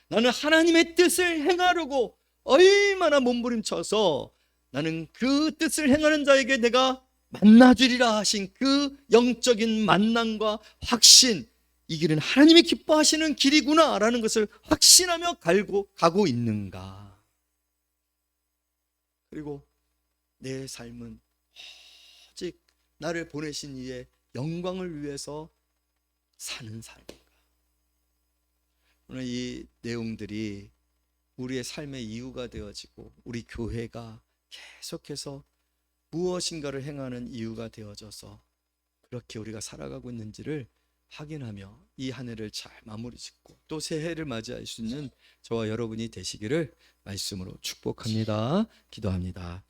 나는 하나님의 뜻을 행하려고 얼마나 몸부림쳐서 나는 그 뜻을 행하는 자에게 내가 만나주리라 하신 그 영적인 만남과 확신, 이 길은 하나님이 기뻐하시는 길이구나 라는 것을 확신하며 가고 있는가? 그리고 내 삶은 오직 나를 보내신 이의 영광을 위해서 사는 삶인가? 오늘 이 내용들이 우리의 삶의 이유가 되어지고 우리 교회가 계속해서 무엇인가를 행하는 이유가 되어져서 그렇게 우리가 살아가고 있는지를 확인하며 이 한 해를 잘 마무리 짓고 또 새해를 맞이할 수 있는 저와 여러분이 되시기를 말씀으로 축복합니다. 기도합니다.